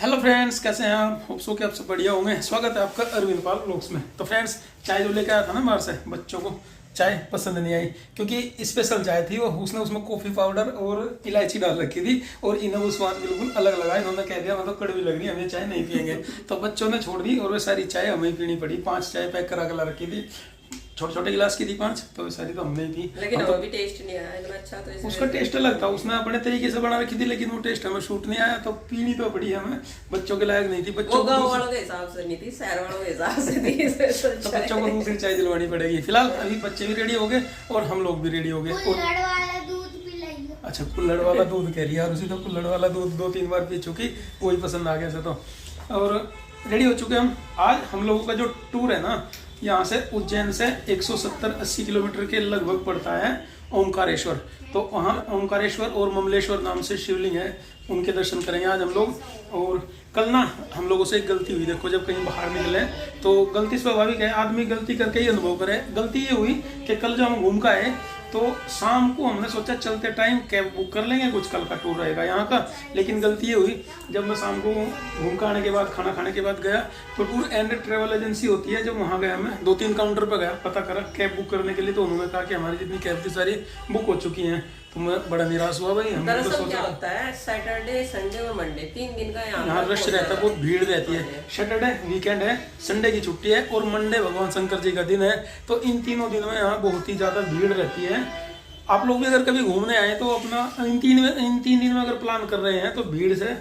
Hello friends, कैसे हैं आप? होप सो कि आप सब बढ़िया होंगे। स्वागत है आपका अरविंद पाल व्लॉग्स में। तो फ्रेंड्स, चाय जो लेकर आया था ना बाहर से, बच्चों को चाय पसंद नहीं आई क्योंकि स्पेशल चाय थी वो। उसने उसमें कॉफ़ी पाउडर और इलायची डाल रखी थी और इन्हें वो स्वाद बिल्कुल अलग लगा। इन्होंने कह दिया मतलब कड़वी लग रही है, हमें चाय नहीं पियेंगे। तो बच्चों ने छोड़ दी और वो सारी चाय हमें पीनी पड़ी। 5 चाय पैक करा के ला रखी थी, छोटे छोटे गिलास की थी 5, तो सारी तो हमने पी। लेकिन तो भी टेस्ट नहीं आया इतना अच्छा। तो उसका टेस्ट अलग था, उसने अपने तरीके से बना रखी थी, लेकिन वो टेस्ट हमें शूट नहीं आया। तो पीनी तो पड़ी हमें, बच्चों के लायक नहीं थी। बच्चों गाँव वालों के हिसाब से नहीं थी, शहर वालों के हिसाब से थी। तो बच्चों को दूसरी चाय दिलवानी पड़ेगी। फिलहाल अभी बच्चे भी रेडी हो गए और हम लोग भी रेडी हो गए। अच्छा, कुल्हड़ वाला दूध कह रही है, और उसी तो कुल्हड़ वाला दूध 2-3 बार पी चुकी, वही पसंद आ गया से। तो और रेडी हो चुके हम। आज हम लोगों का जो टूर है ना, यहाँ से उज्जैन से 170-80 किलोमीटर के लगभग पड़ता है ओमकारेश्वर। तो वहाँ ओमकारेश्वर और ममलेश्वर नाम से शिवलिंग है, उनके दर्शन करेंगे आज हम लोग। और कल ना हम लोगों से एक गलती हुई। देखो, जब कहीं बाहर निकले तो गलती स्वाभाविक है, आदमी गलती करके ही अनुभव करे। गलती ये हुई कि कल जब हम घूम कर आए तो शाम को हमने सोचा चलते टाइम कैब बुक कर लेंगे, कुछ कल का टूर रहेगा यहाँ का। लेकिन गलती ये हुई, जब मैं शाम को घूम कर आने के बाद, खाना खाने के बाद गया तो टूर एंड ट्रेवल एजेंसी होती है, जब वहाँ गया मैं 2-3 काउंटर पर गया, पता करा कैब बुक करने के लिए। तो उन्होंने कहा कि हमारी जितनी कैब थी सारी बुक हो चुकी हैं। तो मैं बड़ा निराश हुआ भाई। हम तो दरअसल क्या होता है, सैटरडे संडे और मंडे 3 दिन का यहाँ रश रहता है, बहुत भीड़ रहती है। सैटरडे वीकेंड है, संडे की छुट्टी है और मंडे भगवान शंकर जी का दिन है। तो इन तीनों दिनों में यहाँ बहुत ही ज़्यादा भीड़ रहती है। आप लोग भी अगर कभी घूमने आए तो अपना इन 3 दिन में अगर प्लान कर रहे हैं तो भीड़ से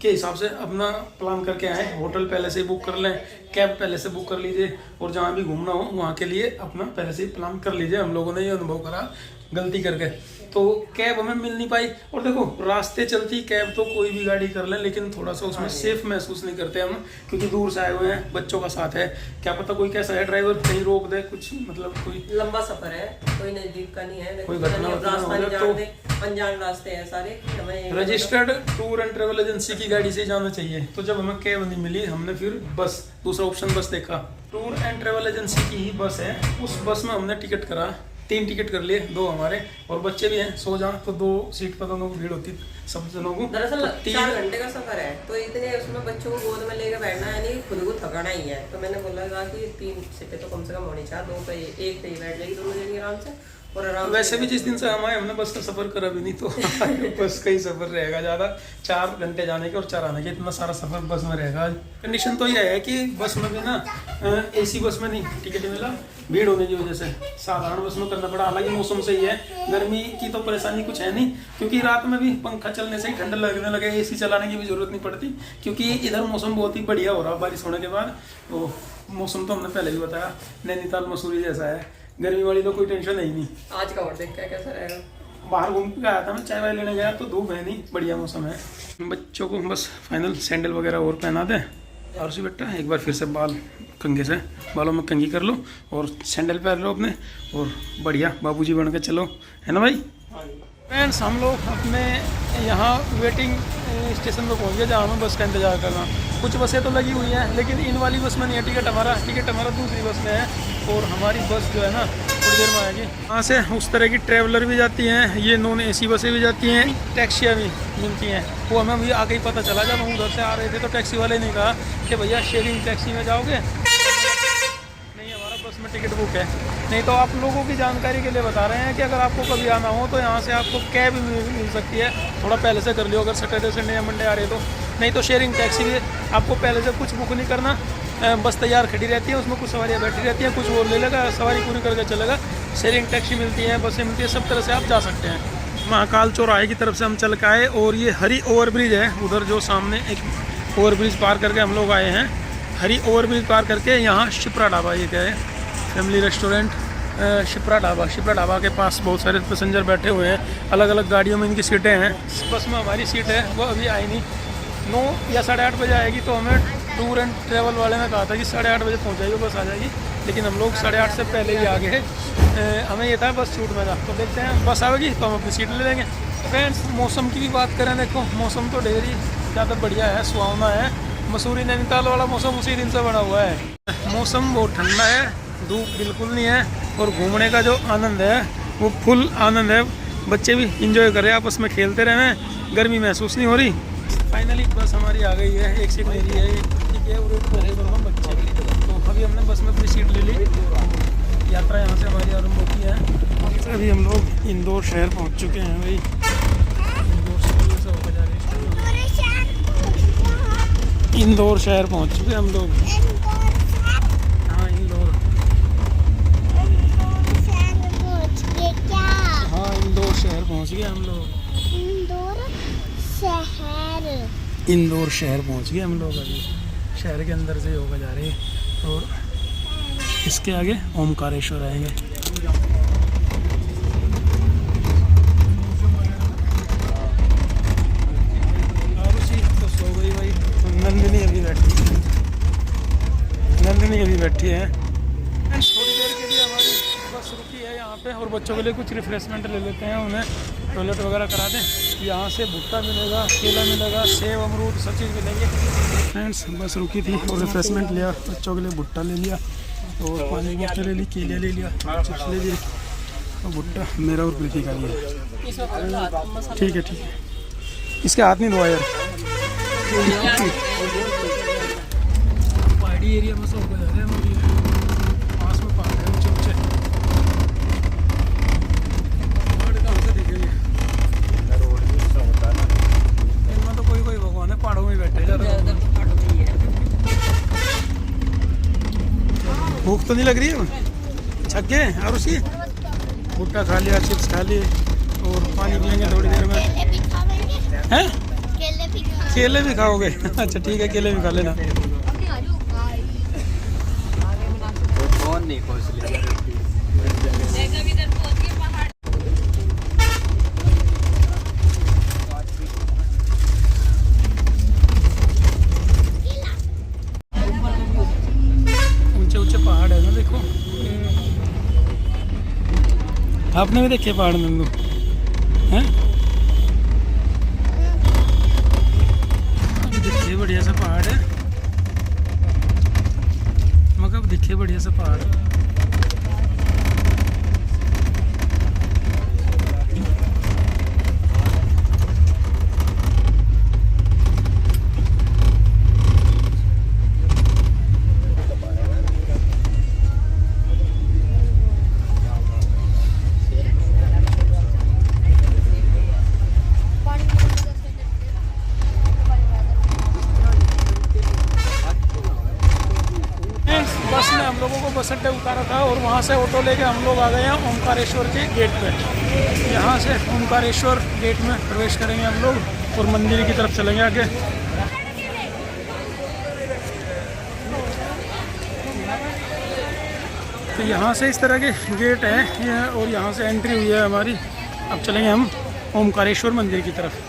के हिसाब से अपना प्लान करके आए। होटल पहले से बुक कर लें, कैब पहले से बुक कर लीजिए, और जहाँ भी घूमना हो वहाँ के लिए अपना पहले से प्लान कर लीजिए। हम लोगों ने ये अनुभव करा गलती करके, तो कैब हमें मिल नहीं पाई। और देखो, रास्ते चलती कैब तो कोई भी गाड़ी कर लें, लेकिन थोड़ा सा उसमें सेफ महसूस नहीं करते हम, क्योंकि दूर से आए हुए हैं, बच्चों का साथ है। क्या पता कोई कैसा है ड्राइवर, कहीं रोक दे, कुछ मतलब कोई लंबा सफर है, कोई नजदीक का नहीं है, कोई घटना तो अनजान रास्ते हैं सारे। हमें registered tour and travel agency की गाड़ी से जाना चाहिए। तो जब हमें कैब नहीं मिली, हमने फिर बस, दूसरा ऑप्शन बस देखा। टूर एंड ट्रेवल एजेंसी की ही बस है, उस बस में हमने टिकट करा। 3 टिकट कर लिए, 2 हमारे और बच्चे भी हैं। सो जाओ तो 2 सीट पर दोनों को भीड़ होती सब जनों को। दरअसल 4 घंटे का सफर है, तो इतने उसमें बच्चों को गोद में लेकर बैठना है, यानी खुद को थकाना ही है। तो मैंने बोला था कि 3 सीटें तो कम से कम होनी चाहिए, 2 पे 1 पे ही बैठ जाएगी दोनों जने आराम से। और आराम वैसे भी जिस दिन से हम आए, हमने बस का सफर करा भी नहीं, तो बस का ही सफर रहेगा ज़्यादा। 4 घंटे जाने के और 4 आने के, इतना सारा सफर बस में रहेगा। कंडीशन तो ये है कि बस में भी ना AC बस में नहीं टिकट मिला, भीड़ होने की वजह से साधारण बस में करना पड़ा। हालांकि मौसम सही है, गर्मी की तो परेशानी कुछ है नहीं, क्योंकि रात में भी पंखा चलने से ही ठंड लगने लगे, AC चलाने की भी जरूरत नहीं पड़ती, क्योंकि इधर मौसम बहुत ही बढ़िया हो रहा बारिश होने के बाद। तो मौसम तो हमने पहले भी बताया, नैनीताल मसूरी जैसा है, गर्मी वाली तो कोई टेंशन है ही नहीं। आज का और देख के कैसा रहेगा। बाहर घूम के आया था मैं, चाय वाय लेने गया तो धूप है नहीं, बढ़िया मौसम है। बच्चों को बस फाइनल सैंडल वगैरह और पहना दें। और उसी बेटा एक बार फिर से बाल कंघे से, बालों में कंघी कर लो और सैंडल पहन लो अपने, और बढ़िया बाबूजी बन के चलो, है ना भाई। फ्रेंड्स, हम लोग अपने यहाँ वेटिंग स्टेशन पर पहुँच गए, जहाँ हमें बस का इंतज़ार करना। कुछ बसें तो लगी हुई हैं, लेकिन इन वाली बस में नहीं है टिकट हमारा दूसरी बस में है। और हमारी बस जो है ना थोड़ी देर में आएगी। यहाँ से उस तरह की ट्रैवलर भी जाती हैं, ये नॉन AC बसें भी जाती हैं, टैक्सियाँ भी मिलती हैं। वो हमें अभी आगे ही पता चला, जब हम उधर से आ रहे थे तो टैक्सी वाले ने कहा कि भैया शेयरिंग टैक्सी में जाओगे, नहीं हमारा बस में टिकट बुक है। नहीं तो आप लोगों की जानकारी के लिए बता रहे हैं कि अगर आपको कभी आना हो तो यहाँ से आपको कैब मिल सकती है। थोड़ा पहले से कर लियो अगर सैटरडे संडे या मंडे आ रहे तो, नहीं तो शेयरिंग टैक्सी भी आपको पहले से कुछ बुक नहीं करना, बस तैयार खड़ी रहती है, उसमें कुछ सवारियाँ बैठी रहती हैं, कुछ और ले लेगा, सवारी पूरी करके चलेगा। शेयरिंग टैक्सी मिलती है, बसें मिलती है, सब तरह से आप जा सकते हैं। महाकाल चौराहे की तरफ से हम चल के आए, और ये हरी ओवरब्रिज है उधर, जो सामने एक ओवरब्रिज पार करके हम लोग आए हैं। हरी ओवरब्रिज पार करके यहाँ शिप्रा ढाबा, ये क्या है, फैमिली रेस्टोरेंट शिप्रा ढाबा के पास बहुत सारे पैसेंजर बैठे हुए हैं। अलग अलग गाड़ियों में इनकी सीटें हैं। बस में हमारी सीट है, वो अभी आई नहीं, 9 या 8:30 बजे आएगी। तो हमें टूर एंड ट्रेवल वाले ने कहा था कि 8:30 बजे पहुँच जाएगी, बस आ जाएगी। लेकिन हम लोग 8:30 से पहले ही आ गए। हमें ये था बस छूट में था, तो देखते हैं बस आएगी तो हम अपनी सीट ले लेंगे। फ्रेंड्स, मौसम की भी बात करें, देखो मौसम तो ढेर ही ज़्यादा बढ़िया है, सुहावना है। मसूरी नैनीताल वाला मौसम उसी दिन से बना हुआ है। मौसम बहुत ठंडा है, धूप बिल्कुल नहीं है, और घूमने का जो आनंद है वो फुल आनंद है। बच्चे भी इंजॉय कर रहे हैं, आपस में खेलते रहे हैं, गर्मी महसूस नहीं हो रही। फाइनली बस हमारी आ गई है। एक सीट मेरी है, एक ठीक है, और एक मेरे दोनों बच्चे। तो अभी हमने बस में अपनी सीट ले ली। यात्रा यहाँ से हमारी आरम्भ होती है। अभी हम लोग इंदौर शहर पहुँच चुके हैं भाई। इंदौर शहर से होकर जा रहे हैं, इंदौर शहर पहुँच चुके हैं हम लोग। हाँ इंदौर, हाँ इंदौर शहर पहुँच गए हम लोग। इंदौर शहर पहुँच गए हम लोग। अभी शहर के अंदर से होकर जा रहे हैं और इसके आगे ओमकारेश्वर आएंगे। तो सो गई भाई। तो नंदिनी अभी बैठी है। थोड़ी देर के लिए हमारी बस रुकी है यहाँ पे और बच्चों के लिए कुछ रिफ्रेशमेंट ले लेते हैं, उन्हें टॉयलेट वगैरह करा दें। यहाँ से भुट्टा मिलेगा, केला मिलेगा, सेब अमरूद सब चीज़ मिलेंगे। फ्रेंड्स बस रुकी थी और रिफ्रेशमेंट लिया, बच्चों के लिए भुट्टा ले लिया और पानी की बोतल ले ली, केले ले लिया, चिप्स ले लिए और भुट्टा मेरा और प्रीति का लिया। ठीक है ठीक है, इसके हाथ नहीं धोआ यार। पहाड़ी एरिया में से होकर जा रहे हैं हम अभी। पास में पहाड़ है ऊंचे ऊंचे। पहाड़ कहाँ से दिखेंगे? इनमें तो कोई कोई भगवान है, पहाड़ों में बैठे ज़्यादा। भूख तो नहीं लग रही है? छक गए? और उसकी भुट्टा खा लिया, चिप्स खा लिए और पानी पियेंगे थोड़ी देर में। हैं? केले भी खाओगे? अच्छा ठीक है, केले भी खा लेना। ऊंचे ऊंचे पहाड़ है ना, देखो। आपने भी देखे पहाड़ नंदू? हैं? दिखे बढ़िया सा पहाड़ है, मगर दिखे बढ़िया सा पहाड़। बस ने हम लोगों को बस अड्डे उतारा था और वहाँ से ऑटो लेके हम लोग आ गए हैं ओमकारेश्वर के गेट पे। यहाँ से ओमकारेश्वर गेट में प्रवेश करेंगे हम लोग और मंदिर की तरफ चलेंगे आगे। तो यहाँ से इस तरह के गेट है और यहाँ से एंट्री हुई है हमारी। अब चलेंगे हम ओमकारेश्वर मंदिर की तरफ।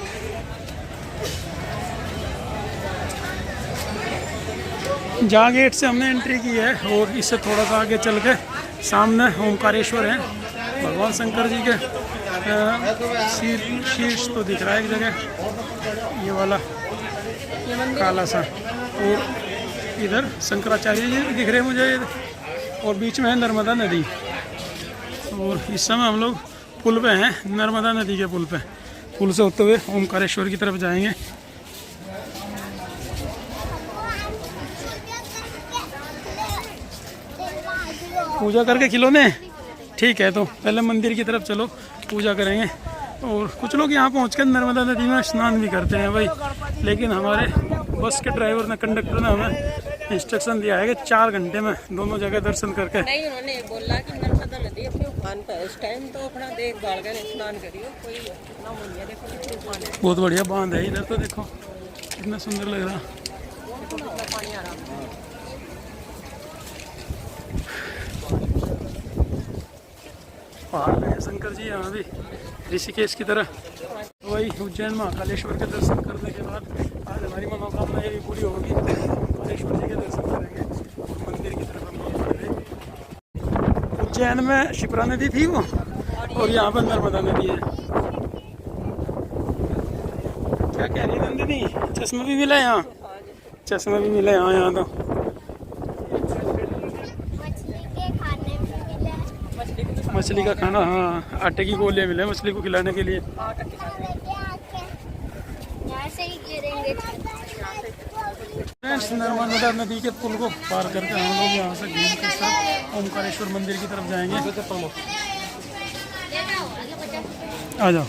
जहाँ गेट से हमने एंट्री की है और इससे थोड़ा सा आगे चल के सामने ओमकारेश्वर है। भगवान शंकर जी के शीर्ष तो दिख रहा है एक जगह, ये वाला काला सा, और इधर शंकराचार्य जी भी दिख रहे हैं मुझे, और बीच में है नर्मदा नदी। और इस समय हम लोग पुल पे हैं, नर्मदा नदी के पुल पे। पुल से होते हुए ओमकारेश्वर की तरफ जाएंगे। पूजा करके खिलौने ठीक है, तो पहले मंदिर की तरफ चलो, पूजा करेंगे। और कुछ लोग यहाँ पहुँचकर नर्मदा नदी में स्नान भी करते हैं भाई, लेकिन हमारे बस के ड्राइवर ने, कंडक्टर ने हमें इंस्ट्रक्शन दिया है कि 4 घंटे में दोनों जगह दर्शन करके। नहीं, उन्होंने बोला कि नर्मदा नदी अपने उफान पर इस टाइम, तो अपना देखभाल कर स्नान करियो, कोई ना मुनिया। देखो कितनी उफान है, बहुत बढ़िया बांध है इधर, तो देखो कितना सुंदर लग रहा। देखो कितना पानी आ रहा है। पहाड़ पे है शंकर जी यहाँ भी, ऋषिकेश की तरह। वही उज्जैन महाकालेश्वर के दर्शन करने के बाद आज हमारी मनोकामना ये भी पूरी होगी, महाकालेश्वर जी के दर्शन करेंगे और मंदिर की तरफ हम लोग बढ़ गए। उज्जैन में शिप्रा नदी थी वो, और यहाँ पर नर्मदा नदी है। क्या कह रही नंदिनी? चश्मा भी मिला यहाँ, चश्मा भी मिला यहाँ तो। मछली का खाना, हाँ, आटे की गोलियां मिले मछली को खिलाने के लिए। यहाँ से ही गिरेंगे। फ्रेंड्स नर्मदा नदी के पुल को पार करके हम लोग यहाँ से घूम के साथ ओमकारेश्वर मंदिर की तरफ जाएंगे। आ जाओ।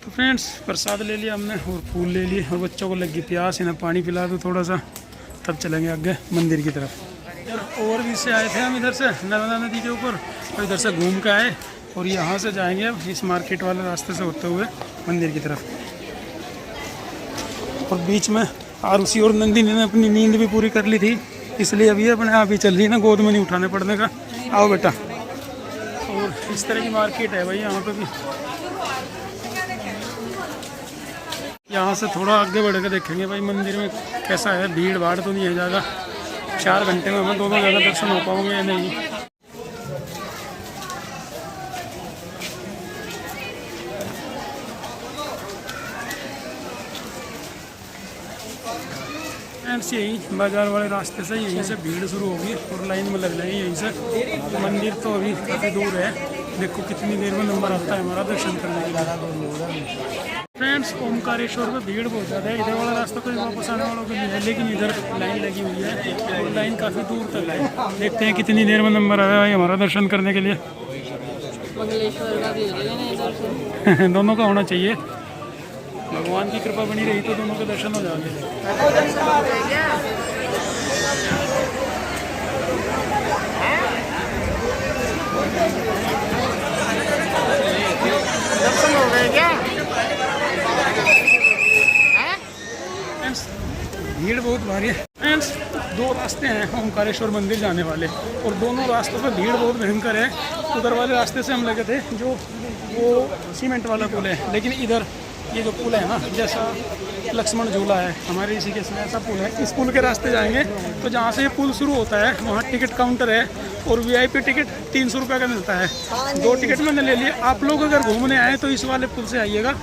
तो फ्रेंड्स प्रसाद ले लिया हमने और फूल ले लिए और बच्चों को लगी प्यास, इन्हें पानी पिला दो थोड़ा सा, तब चलेंगे आगे मंदिर की तरफ। और भी से आए थे हम इधर से नर्मदा नदी के ऊपर, और इधर से घूम के आए और यहाँ से जाएंगे अब इस मार्केट वाले रास्ते से होते हुए मंदिर की तरफ। और बीच में आरुषि और नंदिनी ने अपनी नींद भी पूरी कर ली थी, इसलिए अभी अपने आप ही चल रही ना, गोद में नहीं उठाने पड़ने का। आओ बेटा। और इस तरह की मार्केट है भाई यहाँ पे भी। यहाँ से थोड़ा आगे बढ़ के देखेंगे भाई मंदिर में कैसा है, भीड़ भाड़ तो नहीं है ज़्यादा। 4 घंटे में हमें दोनों जगह दर्शन हो पाओगे या नहीं। फ्रेंड्स यही बाजार वाले रास्ते से यहीं से भीड़ शुरू होगी और लाइन में लग जाएगी यहीं से। मंदिर तो अभी काफ़ी दूर है, देखो कितनी देर में नंबर आता है हमारा दर्शन करने के लिए। फ्रेंड्स ओमकारेश्वर में भीड़ बहुत ज़्यादा है। इधर वाला रास्ता तो वापस आने वालों के लिए है, लेकिन इधर लाइन लगी हुई है और लाइन काफ़ी दूर तक है। देखते हैं कितनी देर में नंबर आया है हमारा दर्शन करने के लिए। मंगलेश्वर का भी हो जाएगा ना दर्शन। दोनों का होना चाहिए, भगवान की कृपा बनी रही तो दोनों के दर्शन हो जाएंगे। दर्शन हो गए क्या? भीड़ बहुत भारी है फ्रेंड्स। 2 रास्ते हैं ओमकारेश्वर मंदिर जाने वाले और दोनों रास्तों पर भीड़ बहुत भयंकर है। उधर वाले रास्ते से हम लगे थे जो वो सीमेंट वाला पुल है, लेकिन इधर ये जो पुल है ना, जैसा लक्ष्मण झूला है हमारे इसी के इसमें ऐसा पुल है, इस पुल के रास्ते जाएंगे तो जहाँ से ये पुल शुरू होता है वहाँ टिकट काउंटर है और VIP टिकट 300 रुपये का मिलता है। 2 टिकट मैंने ले लिए। आप लोग अगर घूमने आए तो इस वाले पुल से आइएगा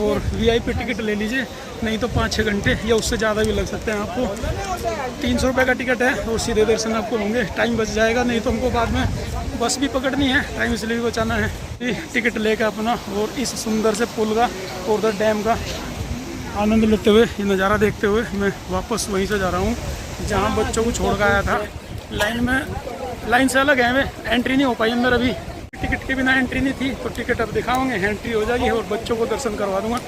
और VIP टिकट ले लीजिए, नहीं तो 5-6 घंटे या उससे ज़्यादा भी लग सकते हैं आपको। 300 रुपये का टिकट है और सीधे दर्शन आपको होंगे। टाइम बच जाएगा, नहीं तो हमको बाद में बस भी पकड़नी है, टाइम इसलिए भी बचाना है। टिकट लेकर अपना और इस सुंदर से पुल का और उधर डैम का आनंद लेते हुए, ये नज़ारा देखते हुए मैं वापस वहीं से जा रहा हूँ जहाँ बच्चों को छोड़ कर आया था। लाइन से अलग है, मैं एंट्री नहीं हो पाई अंदर अभी, टिकट के बिना एंट्री नहीं थी, तो टिकट अब दिखाओगे, एंट्री हो जाएगी और बच्चों को दर्शन करवा दूंगा।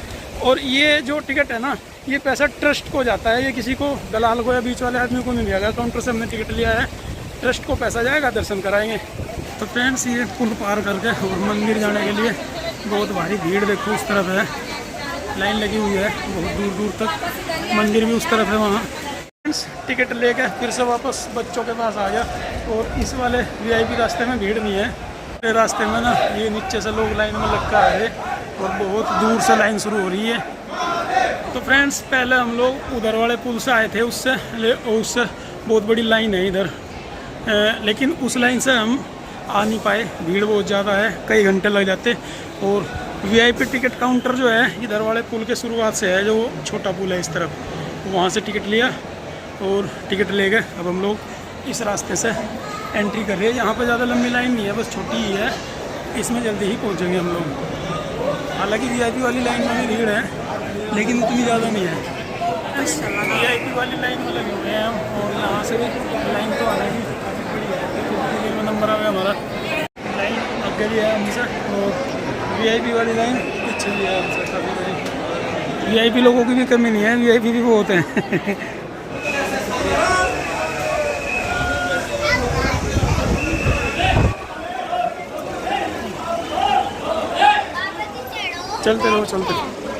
और ये जो टिकट है ना, ये पैसा ट्रस्ट को जाता है, ये किसी को दलाल को या बीच वाले आदमी को नहीं दिया गया। काउंटर से हमने टिकट लिया है, ट्रस्ट को पैसा जाएगा, दर्शन कराएंगे। तो फ्रेंड्स ये पुल पार करके और मंदिर जाने के लिए बहुत भारी भीड़ देखो उस तरफ है, लाइन लगी हुई है बहुत दूर दूर तक। मंदिर भी उस तरफ है वहाँ। फ्रेंड्स टिकट लेकर फिर से वापस बच्चों के पास आ गया और इस वाले VIP रास्ते में भीड़ नहीं है। रास्ते में ना ये नीचे से लोग लाइन में लग कर आ रहे और बहुत दूर से लाइन शुरू हो रही है। तो फ्रेंड्स पहले हम लोग उधर वाले पुल से आए थे, उससे बहुत बड़ी लाइन है इधर, लेकिन उस लाइन से हम आ नहीं पाए, भीड़ बहुत ज़्यादा है, कई घंटे लग जाते। और VIP टिकट काउंटर जो है इधर वाले पुल के शुरुआत से है, जो छोटा पुल है इस तरफ, वहाँ से टिकट लिया और टिकट ले गए। अब हम लोग इस रास्ते से एंट्री कर रहे हैं। यहाँ पर ज़्यादा लंबी लाइन नहीं है, बस छोटी ही है, इसमें जल्दी ही पहुँचेंगे हम लोग। हालांकि VIP वाली लाइन में भी भीड़ है, लेकिन उतनी ज़्यादा नहीं है। VIP वाली लाइन में लगे हुए हैं हम और यहाँ से भी लाइन तो आना ही नंबर आ गया हमारा। लाइन आगे भी है हमसे और VIP वाली लाइन पीछे भी है हमसे काफ़ी बड़ी। VIP लोगों की भी कमी नहीं है, VIP भी बहुत हैं। चलते रहो चलते रहो।